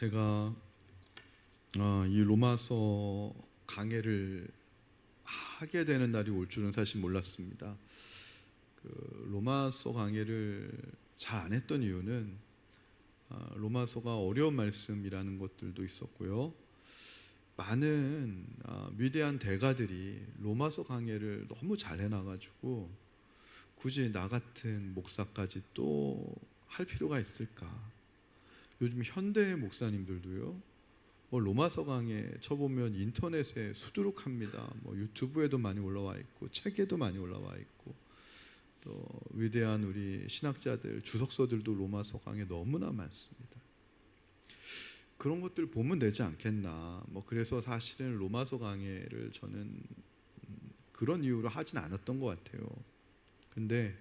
제가 이 로마서 강해를 하게 되는 날이 올 줄은 사실 몰랐습니다. 로마서 강해를 잘 안 했던 이유는 로마서가 어려운 말씀이라는 것들도 있었고요. 많은 위대한 대가들이 로마서 강해를 너무 잘 해놔가지고 굳이 나 같은 목사까지 또 할 필요가 있을까? 요즘 현대 목사님들도요, 로마서 강해 쳐보면 인터넷에 수두룩합니다. 유튜브에도 많이 올라와 있고 책에도 많이 올라와 있고, 또 위대한 우리 신학자들 주석서들도 로마서 강해 너무나 많습니다. 그런 것들 보면 되지 않겠나. 그래서 사실은 로마서 강해를 저는 그런 이유로 하진 않았던 것 같아요. 근데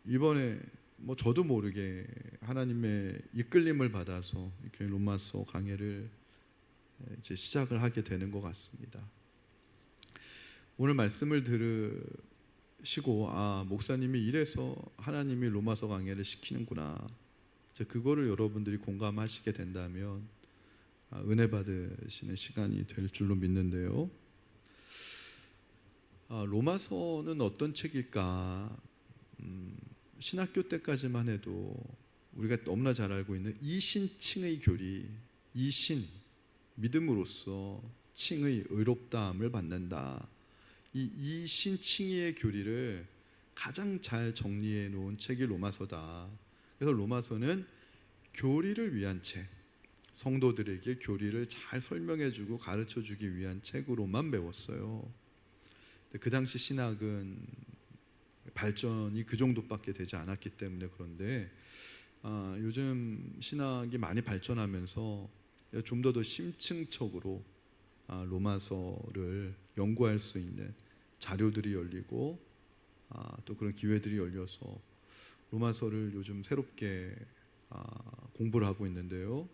이번에 저도 모르게 하나님의 이끌림을 받아서 이렇게 로마서 강해를 이제 시작을 하게 되는 것 같습니다. 오늘 말씀을 들으시고 목사님이 이래서 하나님이 로마서 강해를 시키는구나, 이제 그거를 여러분들이 공감하시게 된다면 은혜 받으시는 시간이 될 줄로 믿는데요. 로마서는 어떤 책일까? 신학교 때까지만 해도 우리가 너무나 잘 알고 있는 이신칭의 교리, 이신, 믿음으로써 칭의 의롭다함을 받는다. 이 이신칭의의 교리를 가장 잘 정리해 놓은 책이 로마서다. 그래서 로마서는 교리를 위한 책, 성도들에게 교리를 잘 설명해 주고 가르쳐 주기 위한 책으로만 배웠어요. 그 당시 신학은 발전이 그 정도밖에 되지 않았기 때문에. 그런데 요즘 신학이 많이 발전하면서 좀 더 심층적으로 로마서를 연구할 수 있는 자료들이 열리고 또 그런 기회들이 열려서 로마서를 요즘 새롭게 공부를 하고 있는데요.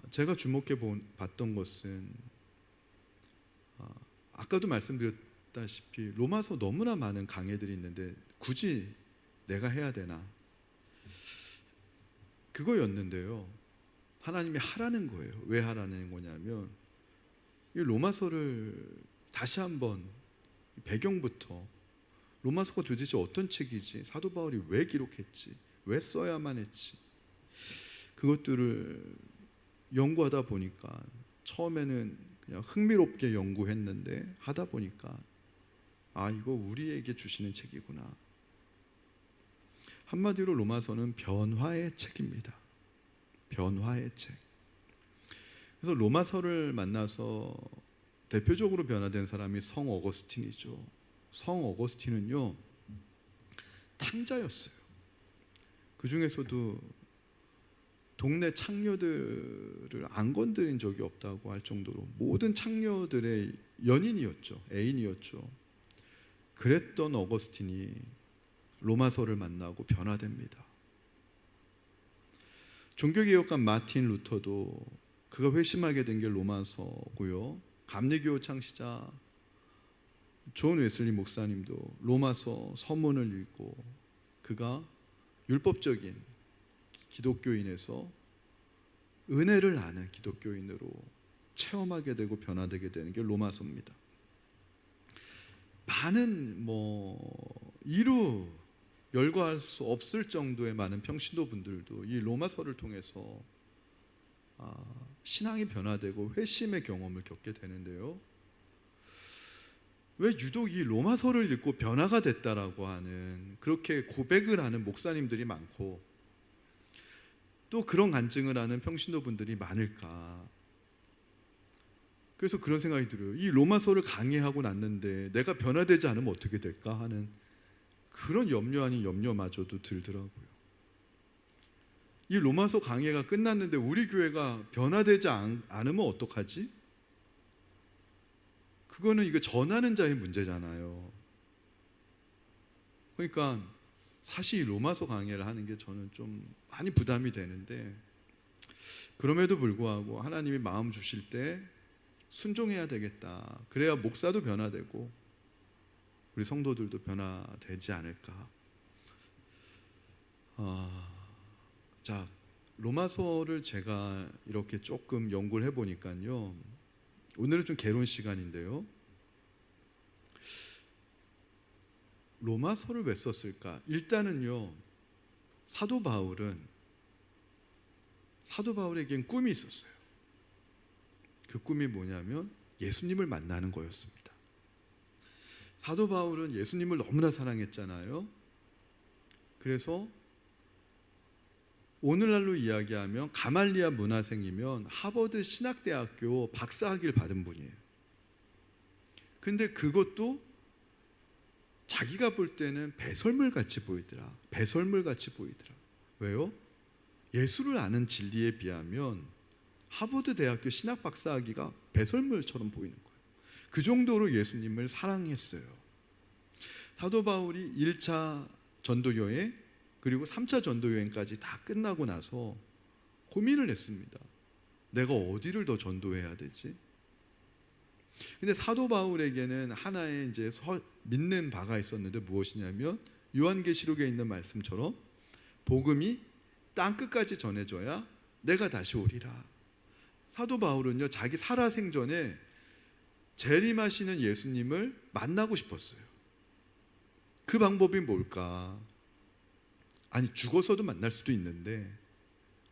제가 주목해 봤던 것은 아까도 말씀드렸다시피 로마서 너무나 많은 강해들이 있는데 굳이 내가 해야 되나? 그거였는데요. 하나님이 하라는 거예요. 왜 하라는 거냐면 이 로마서를 다시 한번 배경부터, 로마서가 도대체 어떤 책이지? 사도 바울이 왜 기록했지? 왜 써야만 했지? 그것들을 연구하다 보니까 처음에는 그냥 흥미롭게 연구했는데 하다 보니까 이거 우리에게 주시는 책이구나. 한마디로 로마서는 변화의 책입니다. 변화의 책. 그래서 로마서를 만나서 대표적으로 변화된 사람이 성 어거스틴이죠. 성 어거스틴은요, 탕자였어요. 그 중에서도 동네 창녀들을 안 건드린 적이 없다고 할 정도로 모든 창녀들의 연인이었죠. 애인이었죠. 그랬던 어거스틴이 로마서를 만나고 변화됩니다. 종교개혁가 마틴 루터도 그가 회심하게 된 게 로마서고요. 감리교 창시자 존 웨슬리 목사님도 로마서 서문을 읽고 그가 율법적인 기독교인에서 은혜를 아는 기독교인으로 체험하게 되고 변화되게 되는 게 로마서입니다. 많은 이루 열거할 수 없을 정도의 많은 평신도 분들도 이 로마서를 통해서 신앙이 변화되고 회심의 경험을 겪게 되는데요. 왜 유독 이 로마서를 읽고 변화가 됐다라고 하는, 그렇게 고백을 하는 목사님들이 많고 또 그런 간증을 하는 평신도 분들이 많을까? 그래서 그런 생각이 들어요. 이 로마서를 강의하고 났는데 내가 변화되지 않으면 어떻게 될까 하는 그런 염려 아닌 염려마저도 들더라고요. 이 로마서 강의가 끝났는데 우리 교회가 변화되지 않으면 어떡하지? 그거는 이거 전하는 자의 문제잖아요. 그러니까 사실 이 로마서 강의를 하는 게 저는 좀 많이 부담이 되는데, 그럼에도 불구하고 하나님이 마음 주실 때 순종해야 되겠다. 그래야 목사도 변화되고 우리 성도들도 변화되지 않을까. 자, 로마서를 제가 이렇게 조금 연구를 해보니까요, 오늘은 좀 개론 시간인데요, 로마서를 왜 썼을까? 일단은요, 사도 바울에겐 꿈이 있었어요. 그 꿈이 뭐냐면 예수님을 만나는 거였습니다. 사도 바울은 예수님을 너무나 사랑했잖아요. 그래서 오늘날로 이야기하면 가말리아 문화생이면 하버드 신학대학교 박사학위를 받은 분이에요. 근데 그것도 자기가 볼 때는 배설물 같이 보이더라. 왜요? 예수를 아는 진리에 비하면 하버드 대학교 신학 박사학위가 배설물처럼 보이는 거예요. 그 정도로 예수님을 사랑했어요. 사도 바울이 1차 전도 여행 그리고 3차 전도 여행까지 다 끝나고 나서 고민을 했습니다. 내가 어디를 더 전도해야 되지? 근데 사도 바울에게는 하나의 이제 믿는 바가 있었는데 무엇이냐면 요한계시록에 있는 말씀처럼 복음이 땅 끝까지 전해져야 내가 다시 오리라. 사도 바울은요, 자기 살아생전에 재림하시는 예수님을 만나고 싶었어요. 그 방법이 뭘까? 아니, 죽어서도 만날 수도 있는데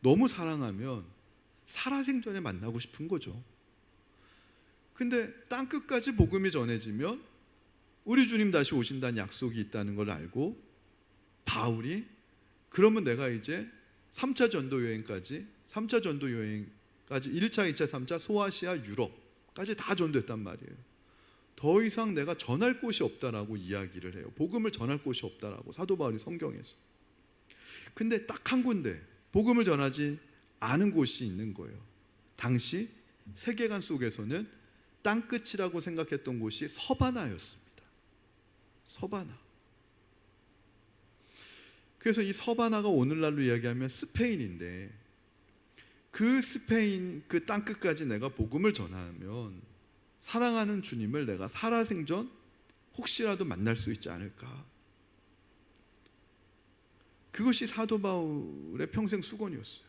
너무 사랑하면 살아생전에 만나고 싶은 거죠. 근데 땅 끝까지 복음이 전해지면 우리 주님 다시 오신다는 약속이 있다는 걸 알고 바울이 그러면 내가 이제 3차 전도 여행까지 1차, 2차, 3차 소아시아, 유럽까지 다 전도했단 말이에요. 더 이상 내가 전할 곳이 없다라고 이야기를 해요. 복음을 전할 곳이 없다라고 사도 바울이 성경에서. 근데 딱 한 군데 복음을 전하지 않은 곳이 있는 거예요. 당시 세계관 속에서는 땅끝이라고 생각했던 곳이 서바나였습니다. 서바나. 그래서 이 서바나가 오늘날로 이야기하면 스페인인데 그 스페인 그 땅끝까지 내가 복음을 전하면 사랑하는 주님을 내가 살아생전 혹시라도 만날 수 있지 않을까. 그것이 사도 바울의 평생 수건이었어요.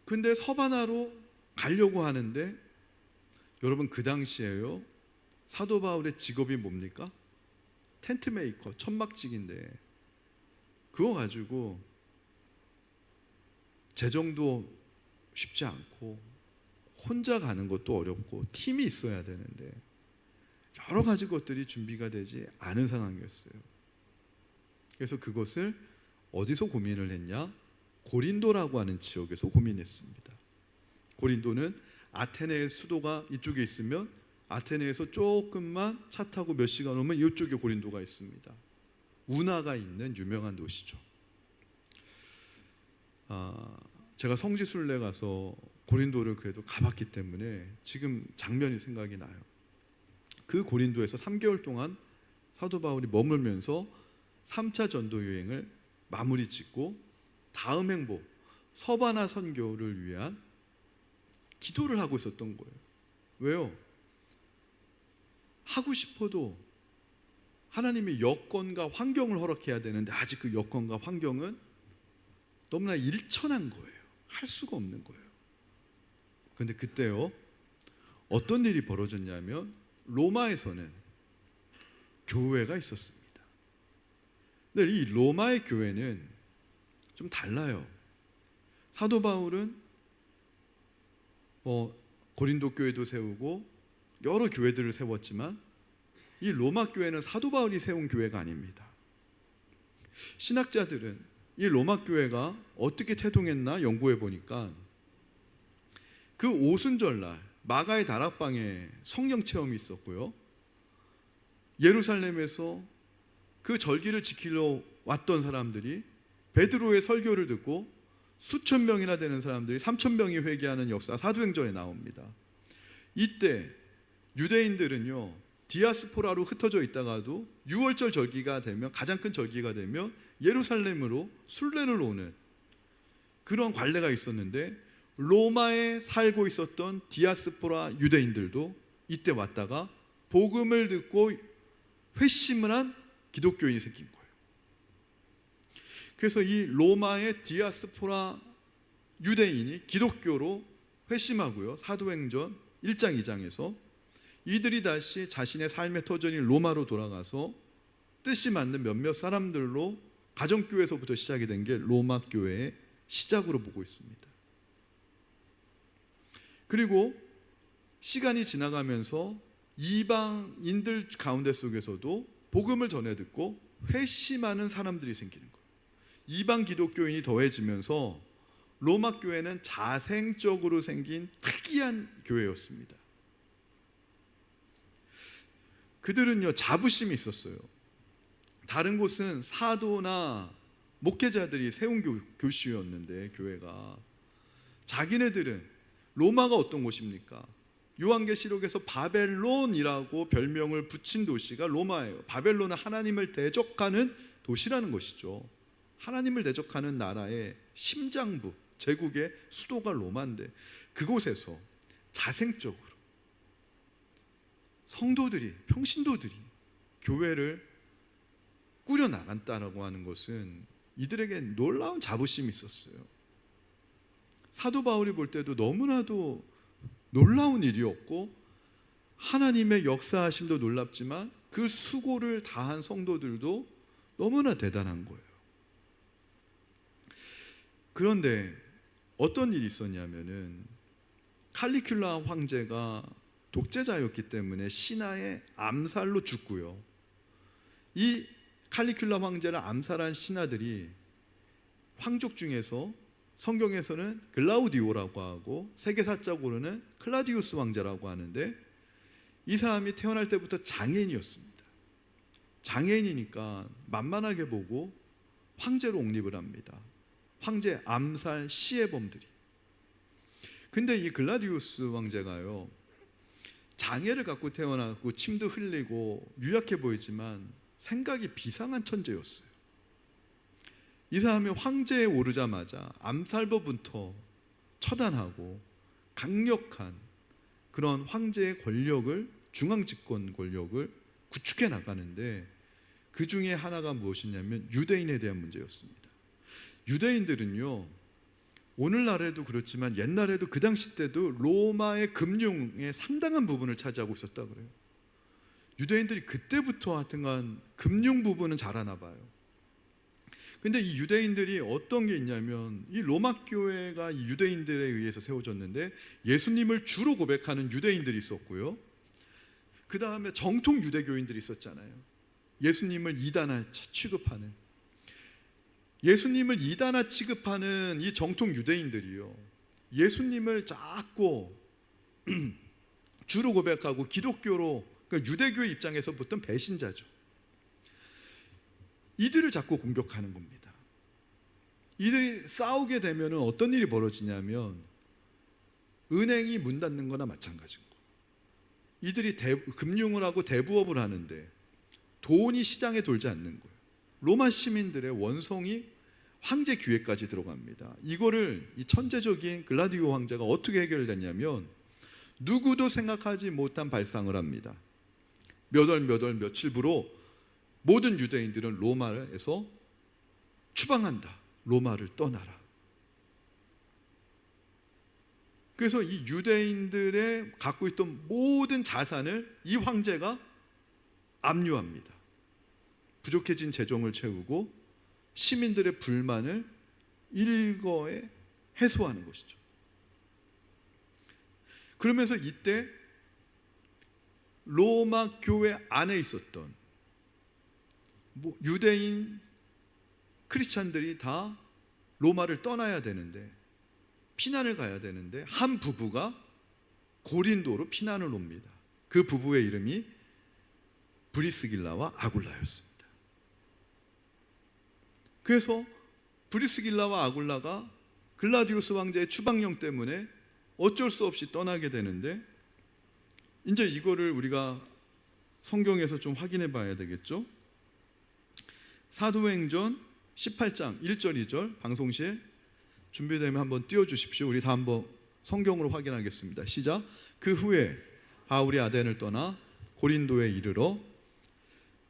근데 서바나로 가려고 하는데 여러분 그 당시에요, 사도 바울의 직업이 뭡니까? 텐트 메이커, 천막직인데 그거 가지고 재정도 쉽지 않고 혼자 가는 것도 어렵고 팀이 있어야 되는데 여러 가지 것들이 준비가 되지 않은 상황이었어요. 그래서 그것을 어디서 고민을 했냐? 고린도라고 하는 지역에서 고민했습니다. 고린도는 아테네의 수도가 이쪽에 있으면 아테네에서 조금만 차 타고 몇 시간 오면 이쪽에 고린도가 있습니다. 운하가 있는 유명한 도시죠. 제가 성지순례 가서 고린도를 그래도 가봤기 때문에 지금 장면이 생각이 나요. 그 고린도에서 3개월 동안 사도 바울이 머물면서 3차 전도 여행을 마무리 짓고 다음 행보 서바나 선교를 위한 기도를 하고 있었던 거예요. 왜요? 하고 싶어도 하나님의 여건과 환경을 허락해야 되는데 아직 그 여건과 환경은 너무나 일천한 거예요. 할 수가 없는 거예요. 그런데 그때요, 어떤 일이 벌어졌냐면 로마에서는 교회가 있었습니다. 근데 이 로마의 교회는 좀 달라요. 사도 바울은 고린도 교회도 세우고 여러 교회들을 세웠지만 이 로마 교회는 사도 바울이 세운 교회가 아닙니다. 신학자들은 이 로마 교회가 어떻게 태동했나 연구해 보니까 그 오순절날 마가의 다락방에 성령 체험이 있었고요, 예루살렘에서 그 절기를 지키러 왔던 사람들이 베드로의 설교를 듣고 수천 명이나 되는 사람들이 3천 명이 회개하는 역사 사도행전에 나옵니다. 이때 유대인들은요, 디아스포라로 흩어져 있다가도 6월절 절기가 되면, 가장 큰 절기가 되면 예루살렘으로 순례를 오는 그런 관례가 있었는데 로마에 살고 있었던 디아스포라 유대인들도 이때 왔다가 복음을 듣고 회심을 한 기독교인이 생긴 거예요. 그래서 이 로마의 디아스포라 유대인이 기독교로 회심하고요. 사도행전 1장 2장에서 이들이 다시 자신의 삶의 터전인 로마로 돌아가서 뜻이 맞는 몇몇 사람들로 가정교회에서부터 시작이 된 게 로마 교회의 시작으로 보고 있습니다. 그리고 시간이 지나가면서 이방인들 가운데 속에서도 복음을 전해 듣고 회심하는 사람들이 생기는 거예요. 이방 기독교인이 더해지면서 로마 교회는 자생적으로 생긴 특이한 교회였습니다. 그들은요, 자부심이 있었어요. 다른 곳은 사도나 목회자들이 세운 교시였는데 교회가, 자기네들은 로마가 어떤 곳입니까? 요한계시록에서 바벨론이라고 별명을 붙인 도시가 로마예요. 바벨론은 하나님을 대적하는 도시라는 것이죠. 하나님을 대적하는 나라의 심장부, 제국의 수도가 로마인데 그곳에서 자생적으로 성도들이, 평신도들이 교회를 꾸려나간다라고 하는 것은 이들에게 놀라운 자부심이 있었어요. 사도 바울이 볼 때도 너무나도 놀라운 일이었고 하나님의 역사하심도 놀랍지만 그 수고를 다한 성도들도 너무나 대단한 거예요. 그런데 어떤 일이 있었냐면은 칼리큘라 황제가 독재자였기 때문에 신하의 암살로 죽고요. 이 칼리큘라 황제를 암살한 신하들이 황족 중에서 성경에서는 글라우디오라고 하고 세계사적으로는 클라디우스 황제라고 하는데 이 사람이 태어날 때부터 장애인이었습니다. 장애인이니까 만만하게 보고 황제로 옹립을 합니다. 황제 암살 시해범들이. 근데 이 글라디우스 황제가요, 장애를 갖고 태어나고 침도 흘리고 유약해 보이지만 생각이 비상한 천재였어요. 이 사람이 황제에 오르자마자 암살법부터 처단하고 강력한 그런 황제의 권력을, 중앙집권 권력을 구축해 나가는데 그 중에 하나가 무엇이냐면 유대인에 대한 문제였습니다. 유대인들은요, 오늘날에도 그렇지만 옛날에도 그 당시 때도 로마의 금융의 상당한 부분을 차지하고 있었다 그래요. 유대인들이 그때부터 하여튼간 금융 부분은 잘하나 봐요. 근데 이 유대인들이 어떤 게 있냐면 이 로마 교회가 이 유대인들에 의해서 세워졌는데 예수님을 주로 고백하는 유대인들이 있었고요. 그 다음에 정통 유대교인들이 있었잖아요. 예수님을 이단화 취급하는, 예수님을 이단화 취급하는 이 정통 유대인들이요, 예수님을 자꾸 주로 고백하고 기독교로, 그러니까 유대교의 입장에서 보통 배신자죠. 이들을 자꾸 공격하는 겁니다. 이들이 싸우게 되면 어떤 일이 벌어지냐면 은행이 문 닫는 거나 마찬가지인 거예요. 이들이 금융을 하고 대부업을 하는데 돈이 시장에 돌지 않는 거예요. 로마 시민들의 원성이 황제 귀에까지 들어갑니다. 이거를 이 천재적인 글라디오 황제가 어떻게 해결됐냐면 누구도 생각하지 못한 발상을 합니다. 몇 월 며칠부로 모든 유대인들은 로마에서 추방한다. 로마를 떠나라. 그래서 이 유대인들의 갖고 있던 모든 자산을 이 황제가 압류합니다. 부족해진 재정을 채우고 시민들의 불만을 일거에 해소하는 것이죠. 그러면서 이때 로마 교회 안에 있었던 유대인 크리스찬들이 다 로마를 떠나야 되는데, 피난을 가야 되는데 한 부부가 고린도로 피난을 옵니다. 그 부부의 이름이 브리스길라와 아굴라였습니다. 그래서 브리스길라와 아굴라가 글라디우스 황제의 추방령 때문에 어쩔 수 없이 떠나게 되는데, 이제 이거를 우리가 성경에서 좀 확인해 봐야 되겠죠. 사도행전 18장 1절 2절 방송실 준비되면 한번 띄워주십시오. 우리 다 한번 성경으로 확인하겠습니다. 시작. 그 후에 바울이 아덴을 떠나 고린도에 이르러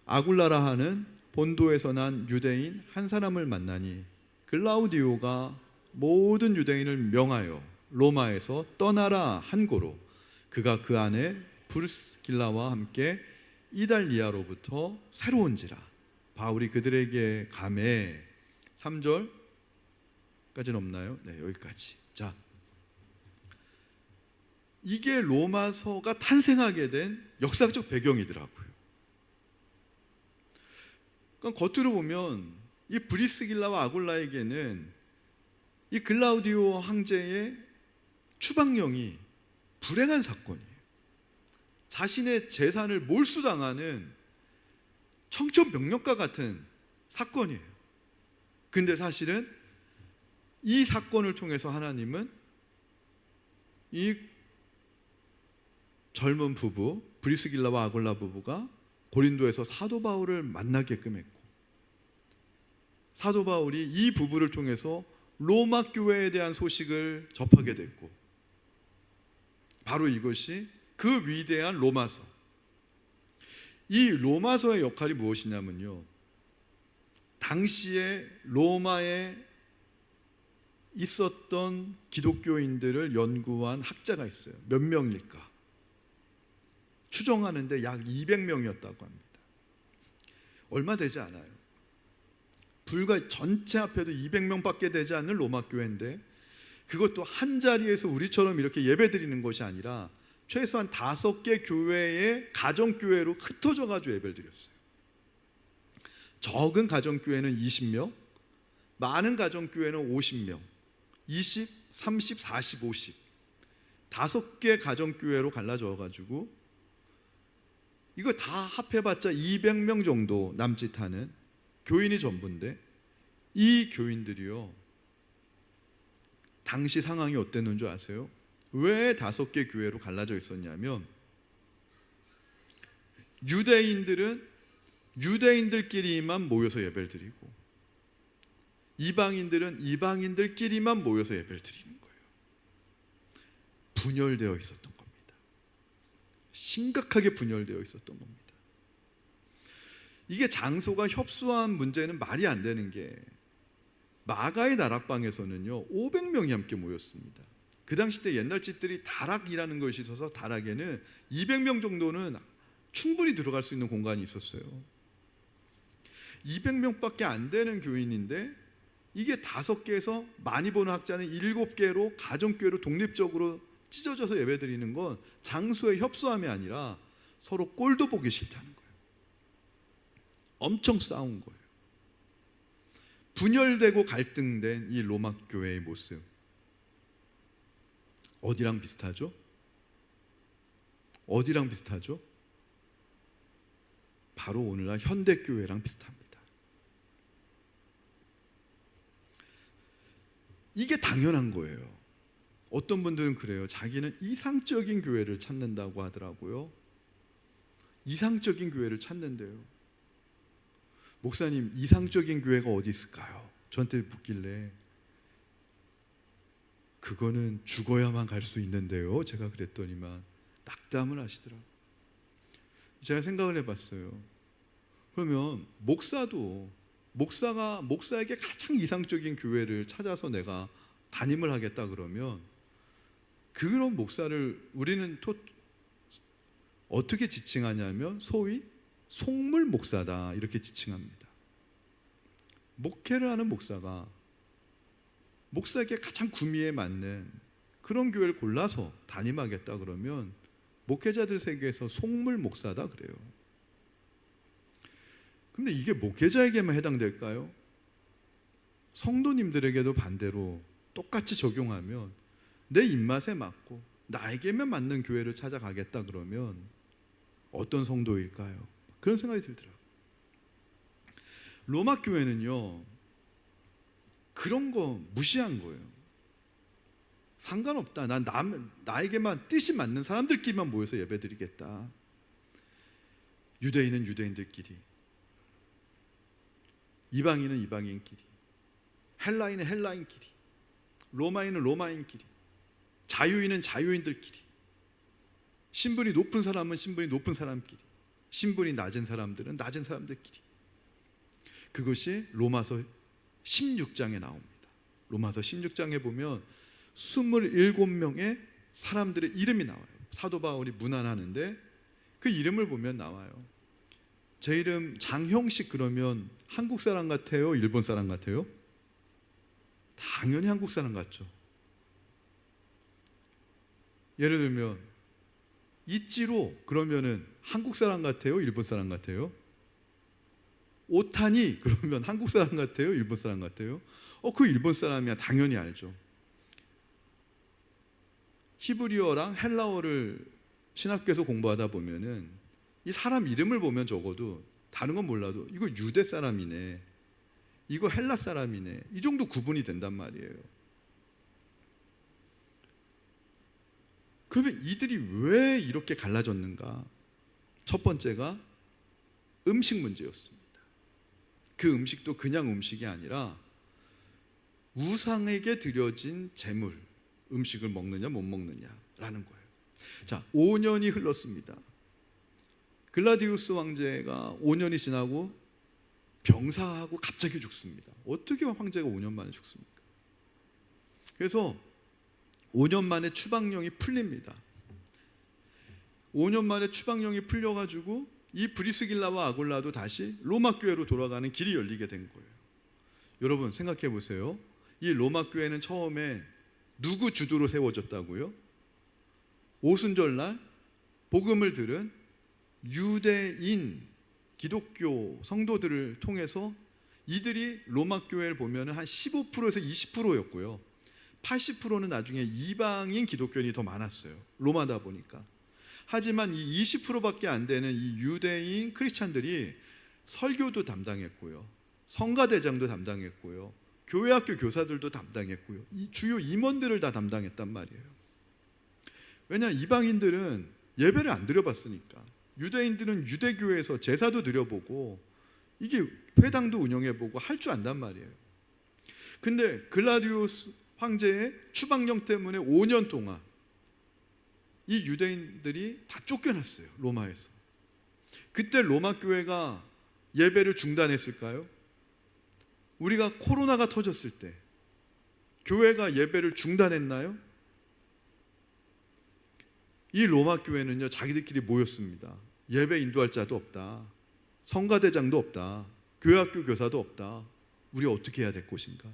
아굴라라 하는 본도에서 난 유대인 한 사람을 만나니 글라우디오가 모든 유대인을 명하여 로마에서 떠나라 한 고로 그가 그 안에 브루스길라와 함께 이달리아로부터 새로운지라. 바울이 그들에게 가매. 3절까지는 없나요? 네, 여기까지. 자, 이게 로마서가 탄생하게 된 역사적 배경이더라고요. 그러니까 겉으로 보면 이 브리스길라와 아굴라에게는 이 글라우디오 황제의 추방령이 불행한 사건이에요. 자신의 재산을 몰수당하는 청천벽력과 같은 사건이에요. 근데 사실은 이 사건을 통해서 하나님은 이 젊은 부부 브리스길라와 아굴라 부부가 고린도에서 사도 바울을 만나게끔 했고, 사도 바울이 이 부부를 통해서 로마 교회에 대한 소식을 접하게 됐고, 바로 이것이 그 위대한 로마서. 이 로마서의 역할이 무엇이냐면요, 당시에 로마에 있었던 기독교인들을 연구한 학자가 있어요. 몇 명일까? 추정하는데 약 200명이었다고 합니다. 얼마 되지 않아요. 불과 전체 합해도 200명밖에 되지 않는 로마 교회인데, 그것도 한 자리에서 우리처럼 이렇게 예배드리는 것이 아니라 최소한 5개 교회의 가정교회로 흩어져 가지고 예배를 드렸어요. 적은 가정교회는 20명, 많은 가정교회는 50명, 20, 30, 40, 50 5개 가정교회로 갈라져 가지고 이거 다 합해봤자 200명 정도 남짓하는 교인이 전부인데, 이 교인들이요, 당시 상황이 어땠는 줄 아세요? 왜 5개 교회로 갈라져 있었냐면, 유대인들은 유대인들끼리만 모여서 예배를 드리고, 이방인들은 이방인들끼리만 모여서 예배를 드리는 거예요. 분열되어 있었던 겁니다. 심각하게 분열되어 있었던 겁니다. 이게 장소가 협소한 문제는 말이 안 되는 게, 마가의 다락방에서는요 500명이 함께 모였습니다. 그 당시 때 옛날 집들이 다락이라는 것이 있어서 다락에는 200명 정도는 충분히 들어갈 수 있는 공간이 있었어요. 200명밖에 안 되는 교인인데, 이게 5개에서 많이 보는 학자는 7개로 가정교회로 독립적으로 찢어져서 예배드리는 건 장소의 협소함이 아니라 서로 꼴도 보기 싫다는 거예요. 엄청 싸운 거예요. 분열되고 갈등된 이 로마 교회의 모습, 어디랑 비슷하죠? 어디랑 비슷하죠? 바로 오늘날 현대교회랑 비슷합니다. 이게 당연한 거예요. 어떤 분들은 그래요. 자기는 이상적인 교회를 찾는다고 하더라고요. 이상적인 교회를 찾는데요, 목사님, 이상적인 교회가 어디 있을까요? 저한테 묻길래, 그거는 죽어야만 갈 수 있는데요, 제가 그랬더니만 낙담을 하시더라고요. 제가 생각을 해봤어요. 그러면 목사에게 가장 이상적인 교회를 찾아서 내가 담임을 하겠다 그러면, 그런 목사를 우리는 또 어떻게 지칭하냐면 소위 속물 목사다, 이렇게 지칭합니다. 목회를 하는 목사가 목사에게 가장 구미에 맞는 그런 교회를 골라서 담임하겠다 그러면 목회자들 세계에서 속물 목사다 그래요. 근데 이게 목회자에게만 해당될까요? 성도님들에게도 반대로 똑같이 적용하면, 내 입맛에 맞고 나에게만 맞는 교회를 찾아가겠다 그러면 어떤 성도일까요? 그런 생각이 들더라고요. 로마 교회는요 그런 거 무시한 거예요. 상관없다, 난 나에게만 뜻이 맞는 사람들끼리만 모여서 예배드리겠다. 유대인은 유대인들끼리, 이방인은 이방인끼리, 헬라인은 헬라인끼리, 로마인은 로마인끼리, 자유인은 자유인들끼리, 신분이 높은 사람은 신분이 높은 사람끼리, 신분이 낮은 사람들은 낮은 사람들끼리, 그것이 로마서 16장에 나옵니다. 로마서 16장에 보면 27명의 사람들의 이름이 나와요. 사도 바울이 문안하는데 그 이름을 보면 나와요. 제 이름 장형식 그러면 한국 사람 같아요? 일본 사람 같아요? 당연히 한국 사람 같죠. 예를 들면 이찌로 그러면은 한국 사람 같아요? 일본 사람 같아요? 오타니 그러면 한국 사람 같아요? 일본 사람 같아요? 그 일본 사람이야. 당연히 알죠. 히브리어랑 헬라어를 신학교에서 공부하다 보면은 이 사람 이름을 보면 적어도 다른 건 몰라도 이거 유대 사람이네, 이거 헬라 사람이네, 이 정도 구분이 된단 말이에요. 그러면 이들이 왜 이렇게 갈라졌는가? 첫 번째가 음식 문제였습니다. 그 음식도 그냥 음식이 아니라 우상에게 드려진 제물, 음식을 먹느냐 못 먹느냐라는 거예요. 자, 5년이 흘렀습니다. 글라디우스 황제가 5년이 지나고 병사하고 갑자기 죽습니다. 어떻게 황제가 5년 만에 죽습니까? 그래서 5년 만에 추방령이 풀립니다. 5년 만에 추방령이 풀려가지고 이 브리스길라와 아굴라도 다시 로마 교회로 돌아가는 길이 열리게 된 거예요. 여러분 생각해 보세요. 이 로마 교회는 처음에 누구 주도로 세워졌다고요? 오순절날 복음을 들은 유대인 기독교 성도들을 통해서 이들이 로마 교회를 보면 한 15%에서 20%였고요. 80%는 나중에 이방인 기독교인이 더 많았어요. 로마다 보니까. 하지만 이 20%밖에 안 되는 이 유대인 크리스찬들이 설교도 담당했고요, 성가대장도 담당했고요, 교회학교 교사들도 담당했고요, 이 주요 임원들을 다 담당했단 말이에요. 왜냐, 이방인들은 예배를 안 드려봤으니까. 유대인들은 유대교회에서 제사도 드려보고 이게 회당도 운영해보고 할 줄 안단 말이에요. 근데 글라디우스 황제의 추방령 때문에 5년 동안 이 유대인들이 다 쫓겨났어요, 로마에서. 그때 로마 교회가 예배를 중단했을까요? 우리가 코로나가 터졌을 때 교회가 예배를 중단했나요? 이 로마 교회는요, 자기들끼리 모였습니다. 예배 인도할 자도 없다, 성가대장도 없다, 교회학교 교사도 없다. 우리 어떻게 해야 될 것인가?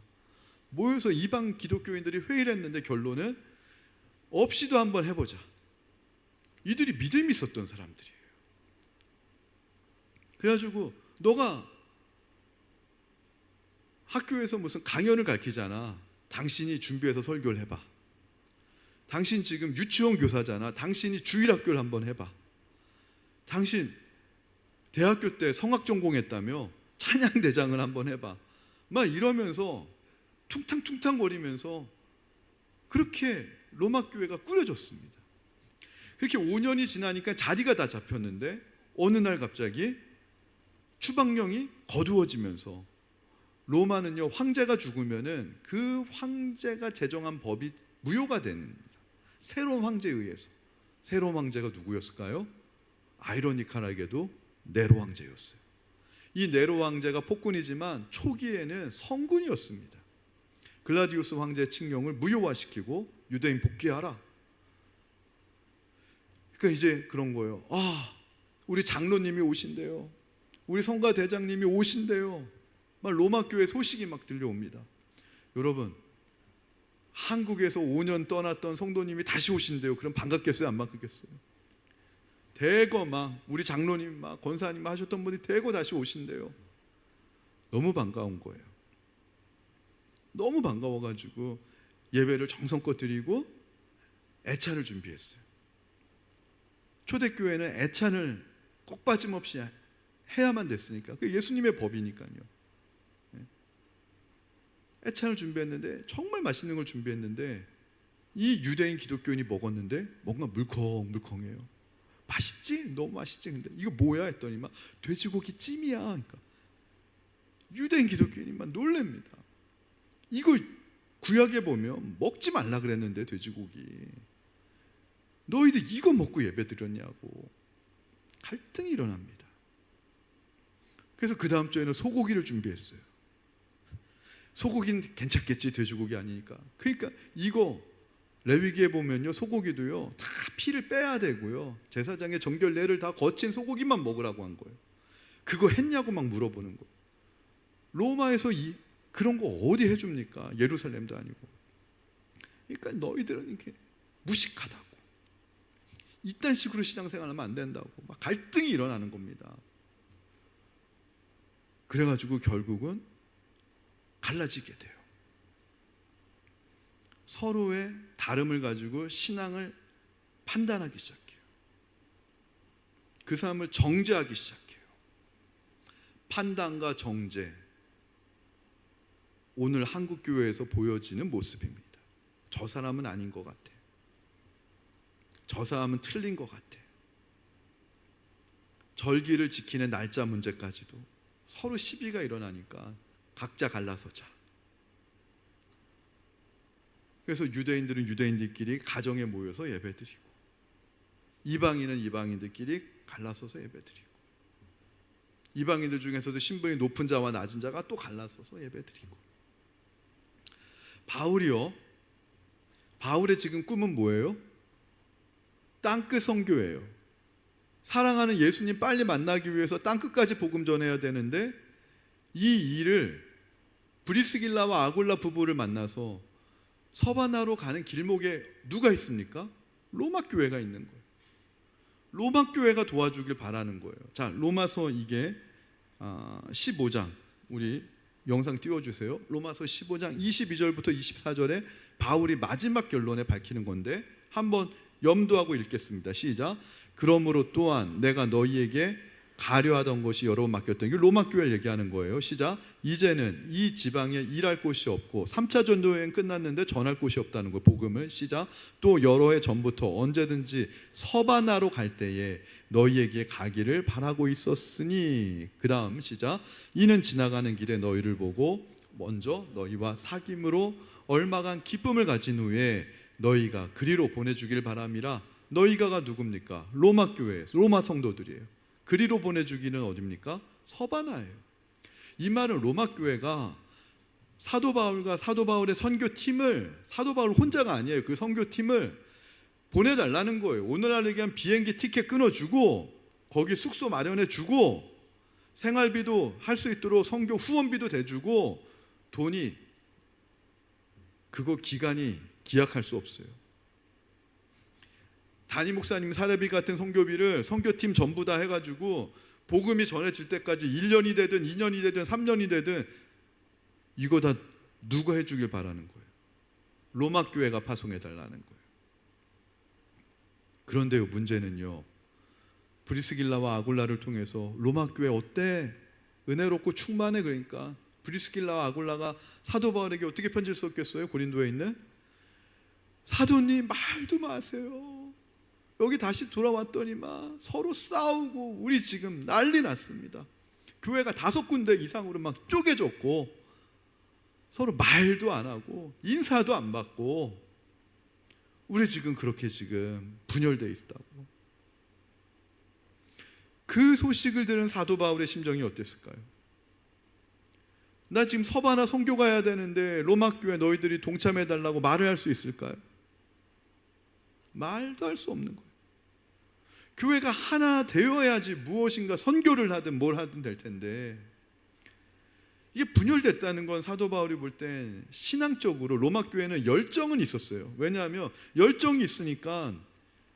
모여서 이방 기독교인들이 회의를 했는데 결론은 없이도 한번 해보자. 이들이 믿음이 있었던 사람들이에요. 그래가지고 너가 학교에서 무슨 강연을 가르치잖아. 당신이 준비해서 설교를 해봐. 당신 지금 유치원 교사잖아. 당신이 주일학교를 한번 해봐. 당신 대학교 때 성악 전공했다며 찬양대장을 한번 해봐. 막 이러면서 퉁탕퉁탕 거리면서 그렇게 로마 교회가 꾸려졌습니다. 그렇게 5년이 지나니까 자리가 다 잡혔는데 어느 날 갑자기 추방령이 거두어지면서 로마는요, 황제가 죽으면은 그 황제가 제정한 법이 무효가 됩니다. 새로운 황제에 의해서. 새로운 황제가 누구였을까요? 아이러니컬하게도 네로 황제였어요. 이 네로 황제가 폭군이지만 초기에는 성군이었습니다. 글라디우스 황제의 칙령을 무효화시키고 유대인 복귀하라. 그러니까 이제 그런 거예요. 우리 장로님이 오신대요. 우리 성가 대장님이 오신대요. 막 로마 교회 소식이 막 들려옵니다. 여러분, 한국에서 5년 떠났던 성도님이 다시 오신대요. 그럼 반갑겠어요? 안 반갑겠어요? 대거 막 우리 장로님, 막 권사님 하셨던 분이 대거 다시 오신대요. 너무 반가운 거예요. 너무 반가워가지고 예배를 정성껏 드리고 애찬을 준비했어요. 초대교회는 애찬을 꼭 빠짐없이 해야만 됐으니까. 그게 예수님의 법이니까요. 애찬을 준비했는데 정말 맛있는 걸 준비했는데 이 유대인 기독교인이 먹었는데 뭔가 물컹물컹해요. 맛있지? 너무 맛있지? 근데 이거 뭐야? 했더니 막 돼지고기 찜이야. 그러니까 유대인 기독교인이 막 놀랍니다. 이거 구약에 보면 먹지 말라 그랬는데 돼지고기 너희들 이거 먹고 예배 드렸냐고 갈등이 일어납니다. 그래서 그 다음 주에는 소고기를 준비했어요. 소고기는 괜찮겠지, 돼지고기 아니니까. 그러니까 이거 레위기에 보면요, 소고기도요 다 피를 빼야 되고요, 제사장의 정결례를 다 거친 소고기만 먹으라고 한 거예요. 그거 했냐고 막 물어보는 거예요. 로마에서 그런 거 어디 해줍니까? 예루살렘도 아니고. 그러니까 너희들은 이렇게 무식하다고, 이딴 식으로 신앙생활하면 안 된다고 막 갈등이 일어나는 겁니다. 그래가지고 결국은 갈라지게 돼요. 서로의 다름을 가지고 신앙을 판단하기 시작해요. 그 사람을 정죄하기 시작해요. 판단과 정죄, 오늘 한국 교회에서 보여지는 모습입니다. 저 사람은 아닌 것 같아, 저 사람은 틀린 것 같아. 절기를 지키는 날짜 문제까지도 서로 시비가 일어나니까 각자 갈라서자. 그래서 유대인들은 유대인들끼리 가정에 모여서 예배드리고, 이방인은 이방인들끼리 갈라서서 예배드리고, 이방인들 중에서도 신분이 높은 자와 낮은 자가 또 갈라서서 예배드리고. 바울의 지금 꿈은 뭐예요? 땅끝 선교예요. 사랑하는 예수님 빨리 만나기 위해서 땅끝까지 복음 전해야 되는데, 이 일을 브리스길라와 아굴라 부부를 만나서 서바나로 가는 길목에 누가 있습니까? 로마 교회가 있는 거예요. 로마 교회가 도와주길 바라는 거예요. 자, 로마서 이게 15장, 우리 영상 띄워주세요. 로마서 15장 22절부터 24절에 바울이 마지막 결론에 밝히는 건데, 한번 염두하고 읽겠습니다. 시작. 그러므로 또한 내가 너희에게 가려하던 것이 여러 번 맡겼던, 이게 로마 교회를 얘기하는 거예요. 시작. 이제는 이 지방에 일할 곳이 없고 3차 전도 여행 끝났는데 전할 곳이 없다는 거예요, 복음을. 시작. 또 여러 해 전부터 언제든지 서바나로 갈 때에 너희에게 가기를 바라고 있었으니. 그 다음 시작. 이는 지나가는 길에 너희를 보고 먼저 너희와 사귐으로 얼마간 기쁨을 가진 후에 너희가 그리로 보내주길 바람이라. 너희가가 누굽니까? 로마 교회, 로마 성도들이에요. 그리로 보내주기는 어딥니까? 서바나예요. 이 말은 로마 교회가 사도 바울과 사도 바울의 선교팀을, 사도 바울 혼자가 아니에요, 그 선교팀을 보내달라는 거예요. 오늘날 얘기하면 비행기 티켓 끊어주고, 거기 숙소 마련해주고, 생활비도 할 수 있도록 선교 후원비도 대주고, 돈이, 그거 기간이 기약할 수 없어요. 담임 목사님 사례비 같은 선교비를 선교팀 전부 다 해가지고 복음이 전해질 때까지 1년이 되든 2년이 되든 3년이 되든 이거 다 누가 해주길 바라는 거예요? 로마 교회가 파송해달라는 거예요. 그런데요, 문제는요, 브리스길라와 아굴라를 통해서 로마 교회 어때? 은혜롭고 충만해. 그러니까 브리스길라와 아굴라가 사도 바울에게 어떻게 편지를 썼겠어요? 고린도에 있는 사도님 말도 마세요. 여기 다시 돌아왔더니만 서로 싸우고 우리 지금 난리 났습니다. 교회가 5군데 이상으로 막 쪼개졌고 서로 말도 안 하고 인사도 안 받고 우리 지금 그렇게 지금 분열되어 있다고. 그 소식을 들은 사도 바울의 심정이 어땠을까요? 나 지금 서바나 선교 가야 되는데 로마 교회 너희들이 동참해달라고 말을 할 수 있을까요? 말도 할 수 없는 거예요. 교회가 하나 되어야지 무엇인가 선교를 하든 뭘 하든 될 텐데, 이게 분열됐다는 건 사도 바울이 볼 땐 신앙적으로 로마 교회는 열정은 있었어요. 왜냐하면 열정이 있으니까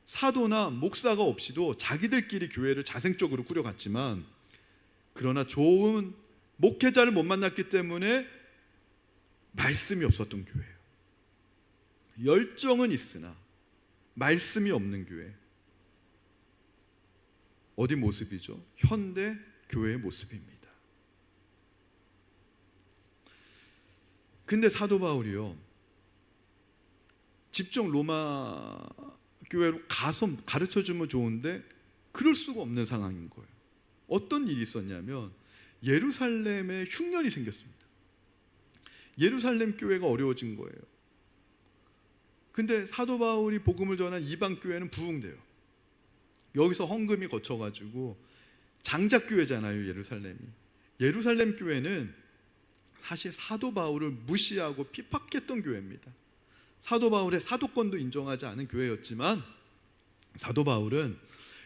사도나 목사가 없이도 자기들끼리 교회를 자생적으로 꾸려갔지만, 그러나 좋은 목회자를 못 만났기 때문에 말씀이 없었던 교회예요. 열정은 있으나 말씀이 없는 교회. 어디 모습이죠? 현대 교회의 모습입니다. 근데 사도 바울이요, 직접 로마 교회로 가서 가르쳐주면 좋은데 그럴 수가 없는 상황인 거예요. 어떤 일이 있었냐면 예루살렘에 흉년이 생겼습니다. 예루살렘 교회가 어려워진 거예요. 근데 사도 바울이 복음을 전한 이방 교회는 부흥돼요. 여기서 헌금이 거쳐가지고 장작교회잖아요, 예루살렘이. 예루살렘 교회는 사실 사도 바울을 무시하고 핍박했던 교회입니다. 사도 바울의 사도권도 인정하지 않은 교회였지만 사도 바울은